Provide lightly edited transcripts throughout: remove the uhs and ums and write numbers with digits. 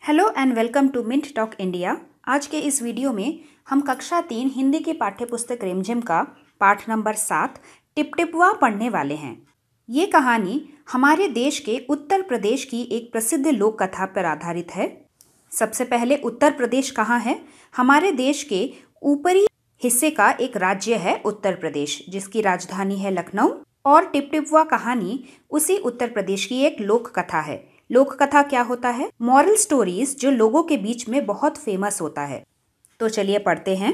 Hello and welcome to Mint Talk India. आज के इस वीडियो में हम कक्षा 3 हिंदी की पाठ्यपुस्तक रिमझिम का पाठ नंबर 7 टिपटिपवा पढ़ने वाले हैं। ये कहानी हमारे देश के उत्तर प्रदेश की एक प्रसिद्ध लोक कथा पर आधारित है। सबसे पहले उत्तर प्रदेश कहाँ है? हमारे देश के ऊपरी हिस्से का एक राज्य है उत्तर प्रदेश, जिसकी राजधानी है लखनऊ। और टिपटिपवा कहानी उसी उत्तर प्रदेश की एक लोक कथा है। लोक कथा क्या होता है? मॉरल स्टोरीज जो लोगों के बीच में बहुत फेमस होता है। तो चलिए पढ़ते हैं।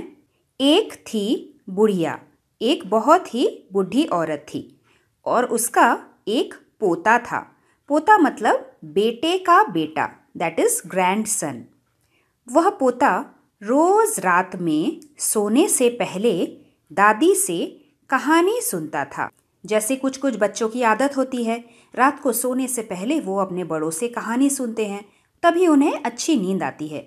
एक थी बुढ़िया, एक बहुत ही बूढ़ी औरत थी और उसका एक पोता था। पोता मतलब बेटे का बेटा, दैट इज ग्रैंडसन। वह पोता रोज रात में सोने से पहले दादी से कहानी सुनता था। जैसे कुछ कुछ बच्चों की आदत होती है, रात को सोने से पहले वो अपने बड़ों से कहानी सुनते हैं, तभी उन्हें अच्छी नींद आती है।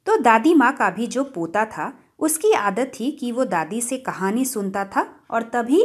तो दादी माँ का भी जो पोता था, उसकी आदत थी कि वो दादी से कहानी सुनता था और तभी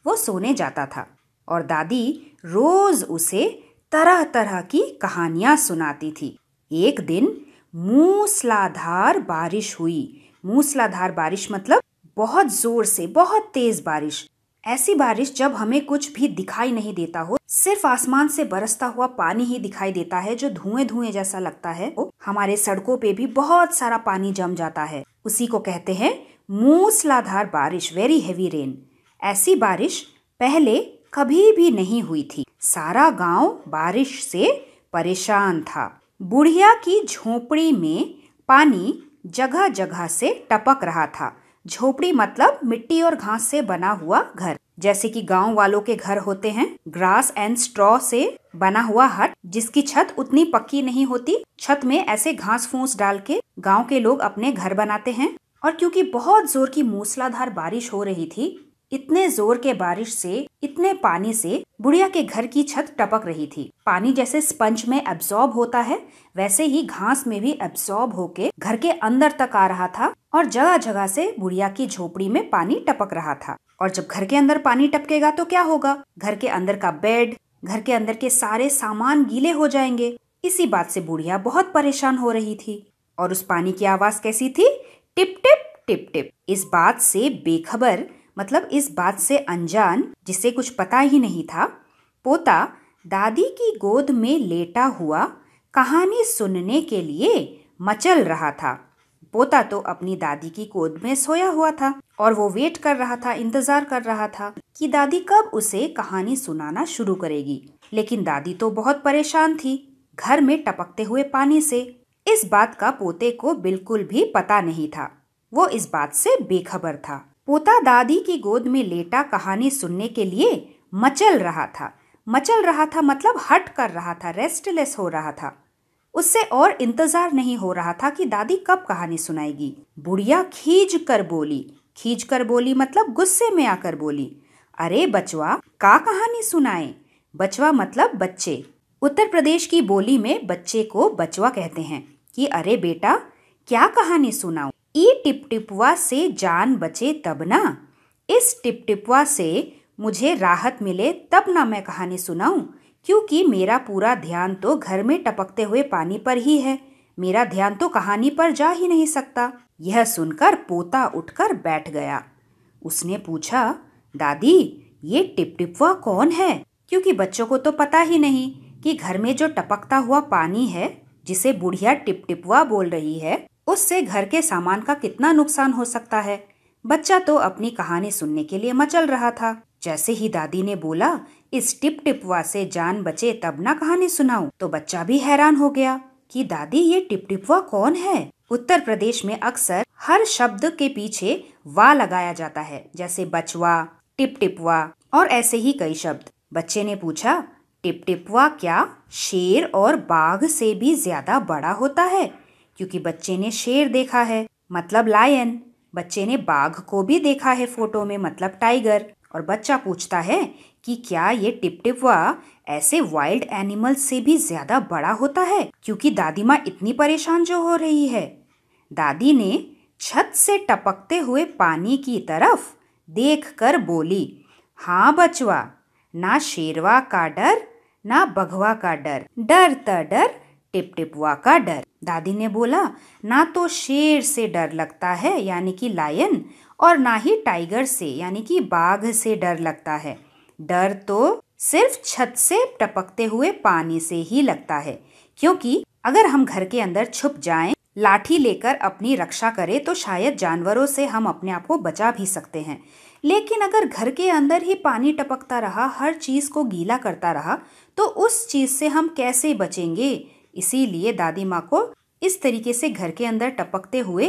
वो सोने जाता था। और दादी रोज उसे तरह तरह की कहानियां सुनाती थी। एक दिन मूसलाधार बारिश हुई। मूसलाधार बारिश मतलब बहुत जोर से, बहुत तेज बारिश। ऐसी बारिश जब हमें कुछ भी दिखाई नहीं देता हो, सिर्फ आसमान से बरसता हुआ पानी ही दिखाई देता है जो धुएं धुएं जैसा लगता है। हमारे सड़कों पे भी बहुत सारा पानी जम जाता है, उसी को कहते हैं मूसलाधार बारिश, वेरी हेवी रेन। ऐसी बारिश पहले कभी भी नहीं हुई थी। सारा गांव बारिश से परेशान था। बुढ़िया की झोपड़ी में पानी जगह जगह से टपक रहा था। झोपड़ी मतलब मिट्टी और घास से बना हुआ घर, जैसे कि गांव वालों के घर होते हैं। ग्रास एंड स्ट्रॉ से बना हुआ हट, जिसकी छत उतनी पक्की नहीं होती। छत में ऐसे घास फूस डाल के गांव के लोग अपने घर बनाते हैं। और क्योंकि बहुत जोर की मूसलाधार बारिश हो रही थी, इतने जोर के बारिश से, इतने पानी से बुढ़िया के घर की छत टपक रही थी। पानी जैसे स्पंज में एब्जॉर्ब होता है, वैसे ही घास में भी एब्जॉर्ब होके घर के अंदर तक आ रहा था और जगह जगह से बुढ़िया की झोपड़ी में पानी टपक रहा था। और जब घर के अंदर पानी टपकेगा तो क्या होगा? घर के अंदर का बेड, घर के अंदर के सारे सामान गीले हो जाएंगे। इसी बात से बुढ़िया बहुत परेशान हो रही थी। और उस पानी की आवाज कैसी थी? Tip tip tip tip. इस बात से बेखबर, मतलब इस बात से अनजान, जिसे कुछ पता ही नहीं था, पोता दादी की गोद में लेटा हुआ कहानी सुनने के लिए मचल रहा था। पोता तो अपनी दादी की गोद में सोया हुआ था और वो वेट कर रहा था, इंतजार कर रहा था कि दादी कब उसे कहानी सुनाना शुरू करेगी। लेकिन दादी तो बहुत परेशान थी घर में टपकते हुए पानी से। इस बात का पोते को बिल्कुल भी पता नहीं था। वो इस बात से बेखबर था। पोता दादी की गोद में लेटा कहानी सुनने के लिए मचल रहा था। मचल रहा था मतलब हट कर रहा था, रेस्टलेस हो रहा था। उससे और इंतजार नहीं हो रहा था कि दादी कब कहानी सुनाएगी। बुढ़िया खींच कर बोली। खींच कर बोली मतलब गुस्से में आकर बोली, अरे बचवा, का कहानी सुनाए? बचवा मतलब बच्चे। उत्तर प्रदेश की बोली में बच्चे को बचवा कहते हैं। कि अरे बेटा, क्या कहानी सुनाऊं? ई टिपटिपवा से जान बचे तब ना। इस टिपटिपवा से मुझे राहत मिले तब ना मैं कहानी सुनाऊं, क्योंकि मेरा पूरा ध्यान तो घर में टपकते हुए पानी पर ही है। मेरा ध्यान तो कहानी पर जा ही नहीं सकता। यह सुनकर पोता उठकर बैठ गया। उसने पूछा, दादी, ये टिपटिपवा कौन है? क्योंकि बच्चों को तो पता ही नहीं कि घर में जो टपकता हुआ पानी है, जिसे बुढ़िया टिपटिपवा बोल रही है, उससे घर के सामान का कितना नुकसान हो सकता है। बच्चा तो अपनी कहानी सुनने के लिए मचल रहा था। जैसे ही दादी ने बोला, इस टिपटिपवा से जान बचे तब ना कहानी सुनाऊं, तो बच्चा भी हैरान हो गया कि दादी, ये टिपटिपवा कौन है? उत्तर प्रदेश में अक्सर हर शब्द के पीछे वा लगाया जाता है, जैसे बचवा, टिपटिपवा और ऐसे ही कई शब्द। बच्चे ने पूछा, टिपटिपवा क्या शेर और बाघ से भी ज्यादा बड़ा होता है? क्योंकि बच्चे ने शेर देखा है, मतलब लायन। बच्चे ने बाघ को भी देखा है फोटो में, मतलब टाइगर। और बच्चा पूछता है कि क्या ये टिपटिपवा ऐसे वाइल्ड एनिमल से भी ज्यादा बड़ा होता है? क्योंकि दादी माँ इतनी परेशान जो हो रही है। दादी ने छत से टपकते हुए पानी की तरफ देखकर बोली, हाँ बचवा, ना शेरवा का डर, ना बघवा का डर। डर त डर टिपटिपुआ का डर। दादी ने बोला, ना तो शेर से डर लगता है यानी कि लायन, और ना ही टाइगर से यानी कि बाघ से डर लगता है। डर तो सिर्फ छत से टपकते हुए पानी से ही लगता है, क्योंकि अगर हम घर के अंदर छुप जाएं, लाठी लेकर अपनी रक्षा करें, तो शायद जानवरों से हम अपने आप को बचा भी सकते हैं। लेकिन अगर घर के अंदर ही पानी टपकता रहा, हर चीज को गीला करता रहा, तो उस चीज से हम कैसे बचेंगे। इसीलिए दादी माँ को इस तरीके से घर के अंदर टपकते हुए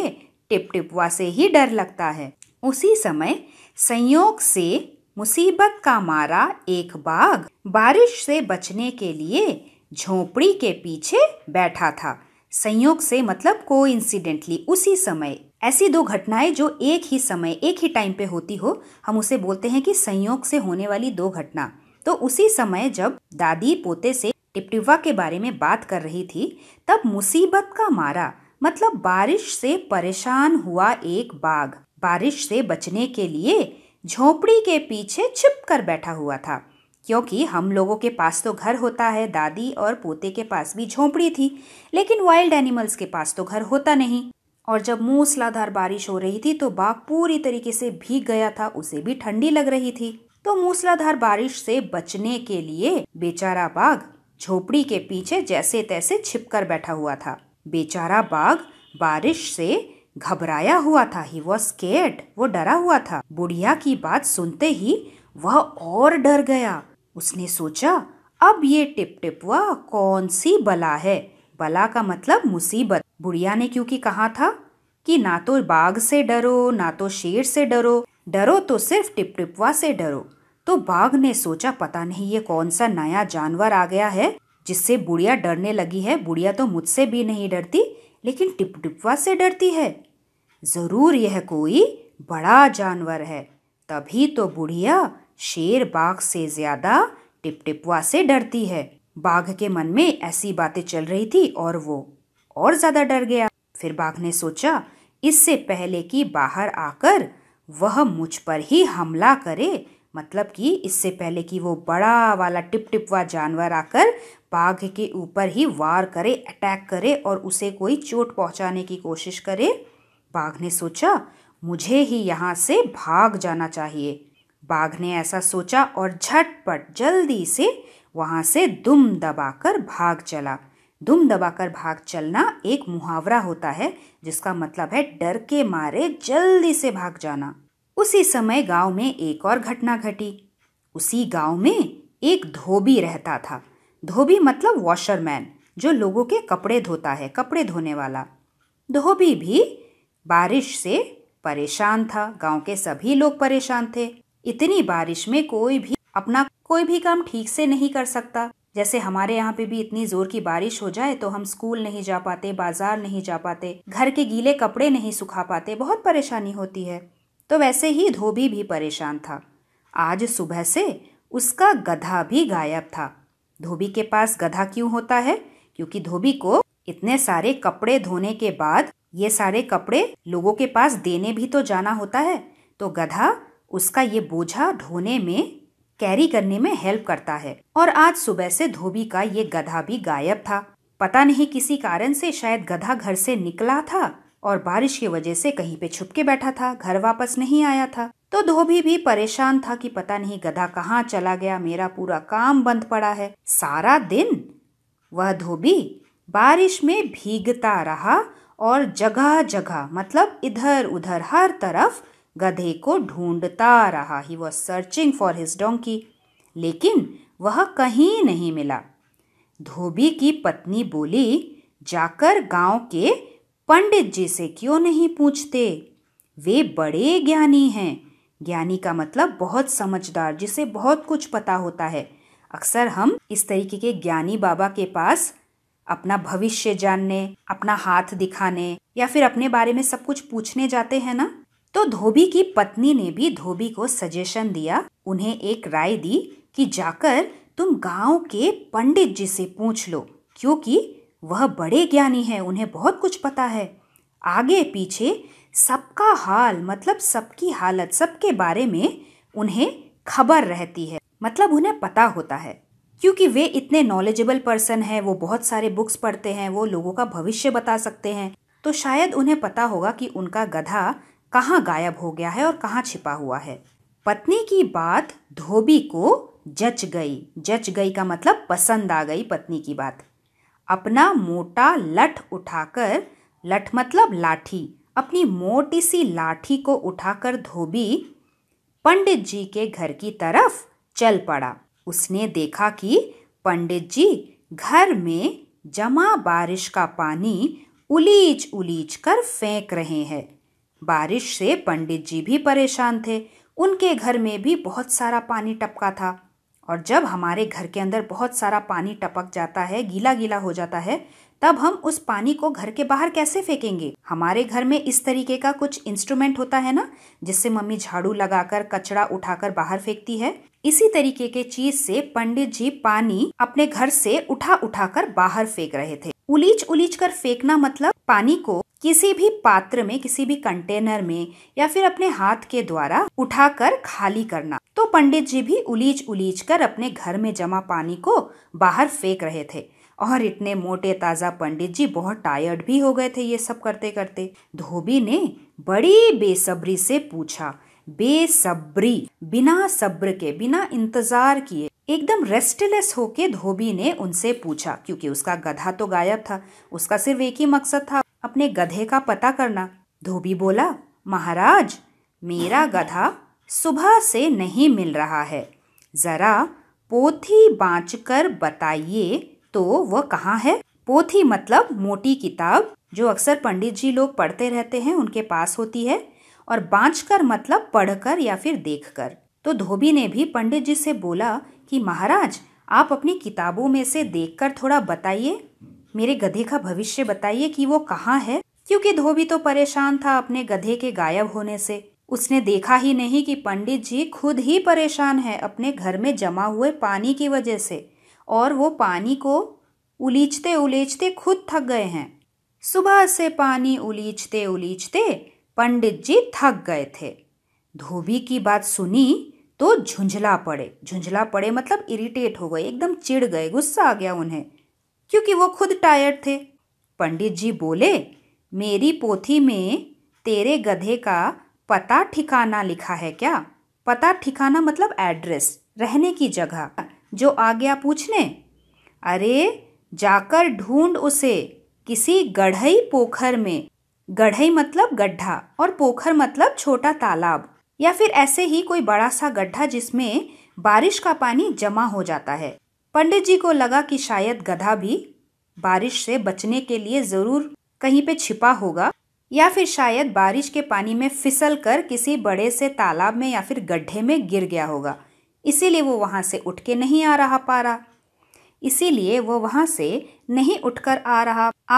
टिपटिपुआ से ही डर लगता है। उसी समय संयोग से मुसीबत का मारा एक बाघ बारिश से बचने के लिए झोपड़ी के पीछे बैठा था। संयोग से मतलब कोइंसिडेंटली, उसी समय। ऐसी दो घटनाएं जो एक ही समय एक ही टाइम पे होती हो, हम उसे बोलते हैं कि संयोग से होने वाली दो घटना। तो उसी समय जब दादी पोते से टिपटिपुआ के बारे में बात कर रही थी, तब मुसीबत का मारा मतलब बारिश से परेशान हुआ एक बाघ बारिश से बचने के लिए झोपड़ी के पीछे छिप कर बैठा हुआ था। क्योंकि हम लोगों के पास तो घर होता है, दादी और पोते के पास भी झोपड़ी थी, लेकिन वाइल्ड एनिमल्स के पास तो घर होता नहीं। और जब मूसलाधार बारिश हो रही थी तो बाघ पूरी तरीके से भीग गया था, उसे भी ठंडी लग रही थी। तो मूसलाधार बारिश से बचने के लिए बेचारा बाघ झोपड़ी के पीछे जैसे तैसे छिपकर बैठा हुआ था। बेचारा बाघ बारिश से घबराया हुआ था, ही वॉज स्केर्ड, वो डरा हुआ था। बुढ़िया की बात सुनते ही वह और डर गया। उसने सोचा, अब ये टिपटिपुआ कौन सी बला है। बला का मतलब मुसीबत। बुढ़िया ने क्योंकि कहा था कि ना तो बाघ से डरो, ना तो शेर से डरो, डरो तो सिर्फ टिपटिपुआ से डरो। तो बाघ ने सोचा, पता नहीं ये कौन सा नया जानवर आ गया है जिससे बुढ़िया डरने लगी है। बुढ़िया तो मुझसे भी नहीं डरती, लेकिन टिपटिपुआ से डरती है। जरूर यह कोई बड़ा जानवर है। तभी तो बुढ़िया शेर बाघ से ज्यादा टिपटिपुआ से डरती है। बाघ के मन में ऐसी बातें चल रही थी और वो और ज्यादा डर गया। फिर बाघ ने सोचा, इससे पहले कि बाहर आकर वह मुझ पर ही हमला करे, मतलब कि इससे पहले कि वो बड़ा वाला टिपटिपुआ जानवर आकर बाघ के ऊपर ही वार करे, अटैक करे और उसे कोई चोट पहुंचाने की कोशिश करे, बाघ ने सोचा मुझे ही यहाँ से भाग जाना चाहिए। बाघ ने ऐसा सोचा और झटपट जल्दी से वहां से दुम दबाकर भाग चला। दुम दबाकर भाग चलना एक मुहावरा होता है जिसका मतलब है डर के मारे जल्दी से भाग जाना। उसी समय गांव में एक और घटना घटी। उसी गांव में एक धोबी रहता था। धोबी मतलब वॉशरमैन, जो लोगों के कपड़े धोता है, कपड़े धोने वाला। धोबी भी बारिश से परेशान था। गांव के सभी लोग परेशान थे। इतनी बारिश में कोई भी अपना कोई भी काम ठीक से नहीं कर सकता। जैसे हमारे यहाँ पे भी इतनी जोर की बारिश हो जाए तो हम स्कूल नहीं जा पाते, बाजार नहीं जा पाते, घर के गीले कपड़े नहीं सुखा पाते, बहुत परेशानी होती है। तो वैसे ही धोबी भी परेशान था। आज सुबह से उसका गधा भी गायब था। धोबी के पास गधा क्यों होता है? क्योंकि धोबी को इतने सारे कपड़े धोने के बाद ये सारे कपड़े लोगों के पास देने भी तो जाना होता है। तो गधा उसका ये बोझा ढोने में, कैरी करने में हेल्प करता है। और आज सुबह से धोबी का ये गधा भी गायब था। पता नहीं किसी कारण से शायद गधा घर से निकला था और बारिश की वजह से कहीं पे छुप के बैठा था, घर वापस नहीं आया था। तो धोबी भी परेशान था कि पता नहीं गधा कहाँ चला गया, मेरा पूरा काम बंद पड़ा है। सारा दिन वह धोबी बारिश में भीगता रहा और जगह जगह मतलब इधर उधर हर तरफ गधे को ढूंढता रहा। He was searching for his donkey, लेकिन वह कहीं नहीं मिला। धोबी की पत्नी बोली, जाकर गांव के पंडित जी से क्यों नहीं पूछते, वे बड़े ज्ञानी हैं। ज्ञानी का मतलब बहुत समझदार, जिसे बहुत कुछ पता होता है। अक्सर हम इस तरीके के ज्ञानी बाबा के पास अपना भविष्य जानने, अपना हाथ दिखाने या फिर अपने बारे में सब कुछ पूछने जाते हैं ना। तो धोबी की पत्नी ने भी धोबी को सजेशन दिया, उन्हें एक राय दी कि जाकर तुम गांव के पंडित जी से पूछ लो, क्योंकि वह बड़े ज्ञानी हैं, उन्हें बहुत कुछ पता है। आगे पीछे सबका हाल मतलब सबकी हालत, सबके बारे में उन्हें खबर रहती है, मतलब उन्हें पता होता है। क्योंकि वे इतने नॉलेजेबल पर्सन है, वो बहुत सारे बुक्स पढ़ते हैं, वो लोगों का भविष्य बता सकते हैं। तो शायद उन्हें पता होगा कि उनका गधा कहाँ गायब हो गया है और कहाँ छिपा हुआ है। पत्नी की बात धोबी को जच गई। जच गई का मतलब पसंद आ गई पत्नी की बात। अपना मोटा लठ उठाकर, लठ मतलब लाठी, अपनी मोटी सी लाठी को उठाकर धोबी पंडित जी के घर की तरफ चल पड़ा। उसने देखा कि पंडित जी घर में जमा बारिश का पानी उलीच उलीच कर फेंक रहे हैं। बारिश से पंडित जी भी परेशान थे। उनके घर में भी बहुत सारा पानी टपका था। और जब हमारे घर के अंदर बहुत सारा पानी टपक जाता है, गीला गीला हो जाता है, तब हम उस पानी को घर के बाहर कैसे फेंकेंगे? हमारे घर में इस तरीके का कुछ इंस्ट्रूमेंट होता है ना, जिससे मम्मी झाड़ू लगाकर कचरा उठाकर बाहर फेंकती है। इसी तरीके के चीज से पंडित जी पानी अपने घर से उठा उठाकर बाहर फेंक रहे थे। उलीच उलीच कर फेंकना मतलब पानी को किसी भी पात्र में, किसी भी कंटेनर में या फिर अपने हाथ के द्वारा उठाकर खाली करना। तो पंडित जी भी उलीच उलीच कर अपने घर में जमा पानी को बाहर फेंक रहे थे। और इतने मोटे ताजा पंडित जी बहुत टायर्ड भी हो गए थे ये सब करते करते। धोबी ने बड़ी बेसब्री से पूछा, बेसब्री, बिना सब्र के, बिना इंतजार किए, एकदम रेस्टलेस होके धोबी ने उनसे पूछा, क्योंकि उसका गधा तो गायब था। उसका सिर्फ एक ही मकसद था, अपने गधे का पता करना। धोबी बोला, महाराज, मेरा गधा सुबह से नहीं मिल रहा है, जरा पोथी बाँचकर बताइए तो वह कहाँ है? पोथी मतलब मोटी किताब, जो अक्सर पंडित जी लोग पढ़ते रहते हैं, उनके पास होती है। और बाँचकर मतलब पढ़कर या फिर देखकर। तो धोबी ने भी पंडित जी से बोला कि महाराज, आप अपनी किताबों में से देखकर थोड़ा बताइए, मेरे गधे का भविष्य बताइए कि वो कहाँ है। क्योंकि धोबी तो परेशान था अपने गधे के गायब होने से। उसने देखा ही नहीं कि पंडित जी खुद ही परेशान है अपने घर में जमा हुए पानी की वजह से, और वो पानी को उलीचते उलीचते खुद थक गए हैं। सुबह से पानी उलीचते उलीचते पंडित जी थक गए थे। धोबी की बात सुनी तो झुंझला पड़े मतलब इरिटेट हो गए, एकदम चिढ़ गए, गुस्सा आ गया उन्हें, क्योंकि वो खुद टायर्ड थे। पंडित जी बोले, मेरी पोथी में तेरे गधे का पता ठिकाना लिखा है क्या? पता ठिकाना मतलब एड्रेस, रहने की जगह। जो आ गया पूछने, अरे जाकर ढूंढ उसे किसी गढ़ई पोखर में। गढ़ई मतलब गड्ढा और पोखर मतलब छोटा तालाब, या फिर ऐसे ही कोई बड़ा सा गड्ढा जिसमें बारिश का पानी जमा हो जाता है। पंडित जी को लगा कि शायद गधा भी बारिश से बचने के लिए जरूर कहीं पे छिपा होगा, या फिर शायद बारिश के पानी में फिसल कर किसी बड़े से तालाब में या फिर गड्ढे में गिर गया होगा। इसीलिए वो वहां से उठ के नहीं आ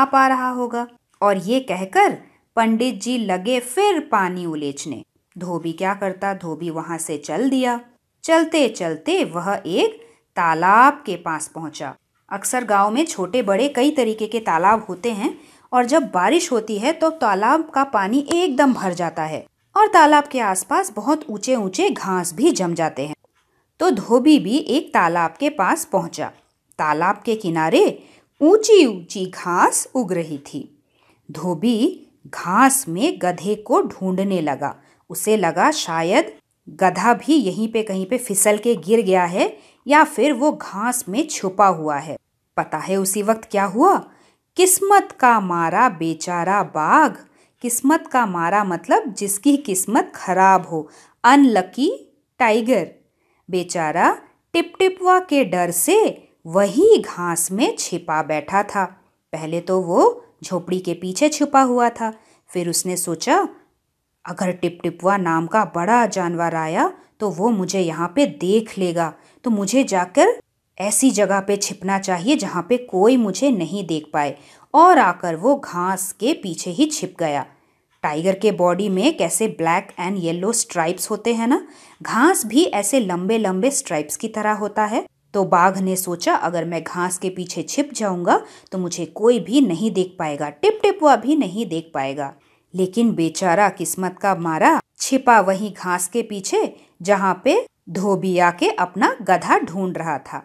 पा रहा होगा। और ये कहकर पंडित जी लगे फिर पानी उलीचने। धोबी क्या करता, धोबी वहां से चल दिया। चलते चलते वह एक तालाब के पास पहुंचा। अक्सर गांव में छोटे बड़े कई तरीके के तालाब होते हैं, और जब बारिश होती है तो तालाब का पानी एकदम भर जाता है और तालाब के आसपास बहुत ऊंचे ऊंचे घास भी जम जाते हैं। तो धोबी भी एक तालाब के पास पहुंचा। तालाब के किनारे ऊंची ऊंची घास उग रही थी। धोबी घास में गधे को ढूंढने लगा। उसे लगा शायद गधा भी यहीं पे कहीं पे फिसल के गिर गया है, या फिर वो घास में छुपा हुआ है। पता है उसी वक्त क्या हुआ? किस्मत का मारा बेचारा बाघ। किस्मत का मारा मतलब जिसकी किस्मत खराब हो, अनलकी टाइगर। बेचारा टिपटिपवा के डर से वही घास में छिपा बैठा था। पहले तो वो झोपड़ी के पीछे छुपा हुआ था, फिर उसने सोचा अगर टिपटिपवा नाम का बड़ा जानवर आया तो वो मुझे यहाँ पे देख लेगा, तो मुझे जाकर ऐसी जगह पे छिपना चाहिए जहाँ पे कोई मुझे नहीं देख पाए। और आकर वो घास के पीछे ही छिप गया। टाइगर के बॉडी में कैसे ब्लैक एंड येलो स्ट्राइप्स होते हैं ना, घास भी ऐसे लंबे लंबे स्ट्राइप्स की तरह होता है। तो बाघ ने सोचा अगर मैं घास के पीछे छिप जाऊंगा तो मुझे कोई भी नहीं देख पाएगा, टिपटिपवा भी नहीं देख पाएगा। लेकिन बेचारा किस्मत का मारा छिपा वही घास के पीछे जहाँ पे धोबी आके अपना गधा ढूंढ रहा था।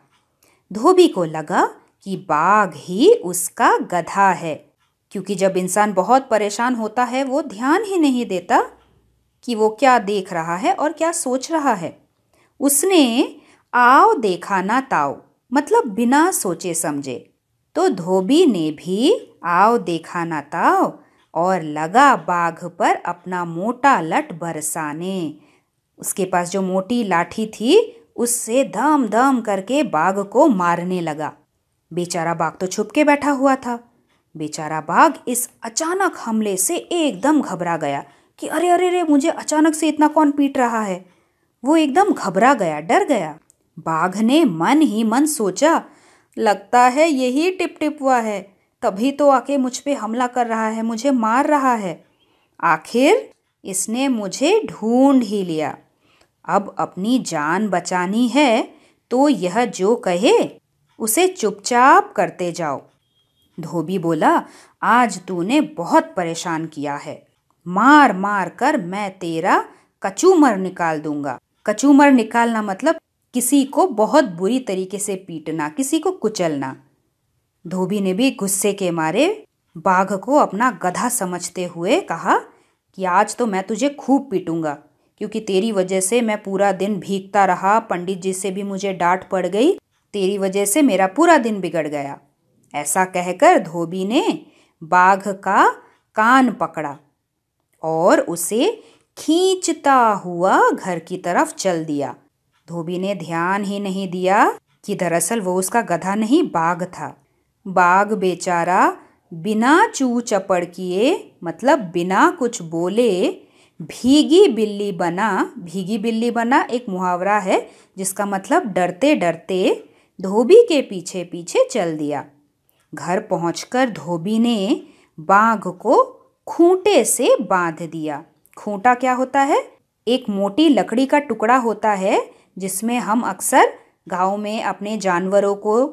धोबी को लगा कि बाघ ही उसका गधा है, क्योंकि जब इंसान बहुत परेशान होता है वो ध्यान ही नहीं देता कि वो क्या देख रहा है और क्या सोच रहा है। उसने आओ देखा ना ताओ मतलब बिना सोचे समझे। तो धोबी ने भी आओ देखा ना ताओ और लगा बाघ पर अपना मोटा लठ बरसाने। उसके पास जो मोटी लाठी थी उससे धम धम करके बाघ को मारने लगा। बेचारा बाघ तो छुप के बैठा हुआ था। बेचारा बाघ इस अचानक हमले से एकदम घबरा गया कि अरे अरे अरे, मुझे अचानक से इतना कौन पीट रहा है। वो एकदम घबरा गया, डर गया। बाघ ने मन ही मन सोचा, लगता है यही टिपटिपुआ है, तभी तो आके मुझ पे हमला कर रहा है, मुझे मार रहा है। आखिर इसने मुझे ढूंढ ही लिया। अब अपनी जान बचानी है तो यह जो कहे उसे चुपचाप करते जाओ। धोबी बोला, आज तूने बहुत परेशान किया है, मार मार कर मैं तेरा कचूमर निकाल दूंगा। कचूमर निकालना मतलब किसी को बहुत बुरी तरीके से पीटना, किसी को कुचलना। धोबी ने भी गुस्से के मारे बाघ को अपना गधा समझते हुए कहा कि आज तो मैं तुझे खूब पीटूंगा, क्योंकि तेरी वजह से मैं पूरा दिन भीगता रहा, पंडित जी से भी मुझे डांट पड़ गई, तेरी वजह से मेरा पूरा दिन बिगड़ गया। ऐसा कहकर धोबी ने बाघ का कान पकड़ा और उसे खींचता हुआ घर की तरफ चल दिया। धोबी ने ध्यान ही नहीं दिया कि दरअसल वो उसका गधा नहीं, बाघ था। बाघ बेचारा बिना चू चपड़ किए मतलब बिना कुछ बोले भीगी बिल्ली बना। भीगी बिल्ली बना एक मुहावरा है जिसका मतलब डरते डरते धोबी के पीछे पीछे चल दिया। घर पहुंचकर धोबी ने बाघ को खूंटे से बांध दिया। खूंटा क्या होता है? एक मोटी लकड़ी का टुकड़ा होता है जिसमें हम अक्सर गांव में अपने जानवरों को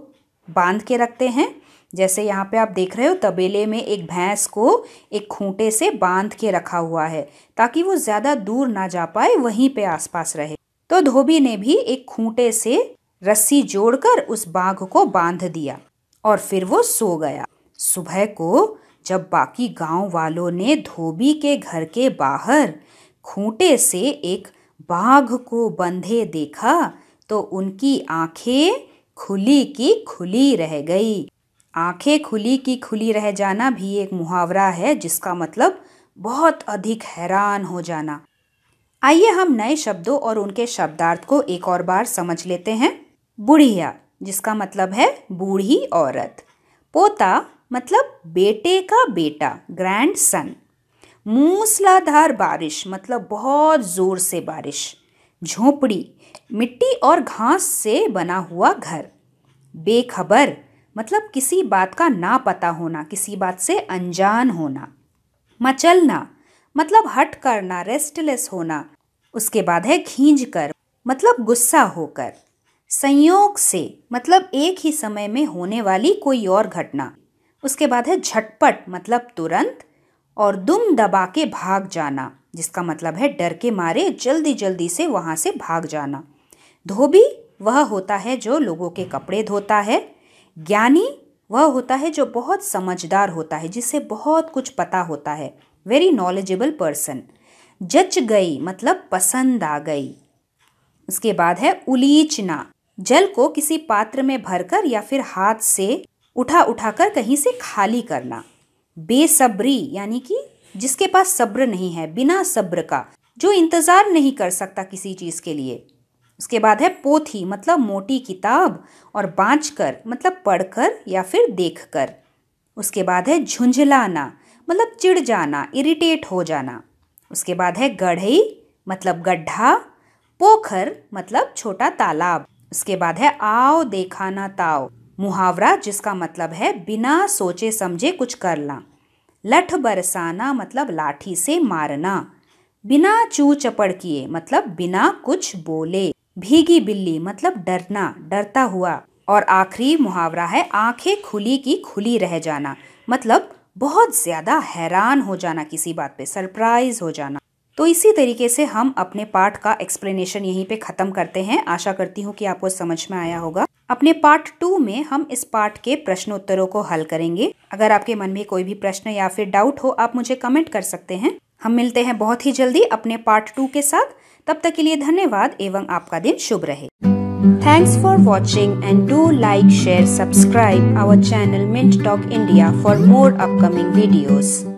बांध के रखते हैं। जैसे यहाँ पे आप देख रहे हो, तबेले में एक भैंस को एक खूंटे से बांध के रखा हुआ है ताकि वो ज़्यादा दूर ना जा पाए, वहीं पे आसपास रहे। तो धोबी ने भी एक खूंटे से रस्सी जोड़कर उस बाघ को बांध दिया और फिर वो सो गया। सुबह को जब बाकी गांव वालों ने धोबी के घर के बाहर खूंटे से एक बाघ को बंधे देखा तो उनकी आंखें खुली की खुली रह गई। आंखें खुली की खुली रह जाना भी एक मुहावरा है जिसका मतलब बहुत अधिक हैरान हो जाना। आइए हम नए शब्दों और उनके शब्दार्थ को एक और बार समझ लेते हैं। बुढ़िया जिसका मतलब है बूढ़ी औरत। पोता मतलब बेटे का बेटा, ग्रैंड सन। मूसलाधार बारिश मतलब बहुत जोर से बारिश। झोपड़ी मिट्टी और घास से बना हुआ घर। बेखबर मतलब किसी बात का ना पता होना, किसी बात से अनजान होना। मचलना मतलब हट करना, रेस्टलेस होना। उसके बाद है खींच कर मतलब गुस्सा होकर। संयोग से मतलब एक ही समय में होने वाली कोई और घटना। उसके बाद है झटपट मतलब तुरंत। और दुम दबा के भाग जाना जिसका मतलब है डर के मारे जल्दी जल्दी से वहां से भाग जाना। धोबी वह होता है जो लोगों के कपड़े धोता है। ज्ञानी वह होता है जो बहुत समझदार होता है, जिसे बहुत कुछ पता होता है, वेरी नॉलेजेबल पर्सन। जच गई मतलब पसंद आ गई। उसके बाद है उलीचना, जल को किसी पात्र में भरकर या फिर हाथ से उठा उठाकर कहीं से खाली करना। बेसब्री यानी कि जिसके पास सब्र नहीं है, बिना सब्र का, जो इंतजार नहीं कर सकता किसी चीज के लिए। उसके बाद है पोथी मतलब मोटी किताब और बाँचकर मतलब पढ़कर या फिर देखकर। उसके बाद है झुंझलाना मतलब चिढ़ जाना, इरिटेट हो जाना। उसके बाद है गढ़ई मतलब गड्ढा। पोखर मतलब छोटा तालाब। उसके बाद है आओ देखा ना ताओ, मुहावरा जिसका मतलब है बिना सोचे समझे कुछ करना। लठ बरसाना मतलब लाठी से मारना। बिना चू चपड़ किए मतलब बिना कुछ बोले। भीगी बिल्ली मतलब डरना, डरता हुआ। और आखिरी मुहावरा है आंखें खुली की खुली रह जाना, मतलब बहुत ज्यादा हैरान हो जाना, किसी बात पे सरप्राइज हो जाना। तो इसी तरीके से हम अपने पाठ का एक्सप्लेनेशन यहीं पे ख़त्म करते हैं। आशा करती हूँ कि आपको समझ में आया होगा। अपने पार्ट 2 में हम इस पाठ के प्रश्नोत्तरों को हल करेंगे। अगर आपके मन में कोई भी प्रश्न या फिर डाउट हो, आप मुझे कमेंट कर सकते हैं। हम मिलते हैं बहुत ही जल्दी अपने पार्ट 2 के साथ। तब तक के लिए धन्यवाद एवं आपका दिन शुभ रहे। Thanks for watching and do like, share, subscribe our channel Mint Talk India for more upcoming videos.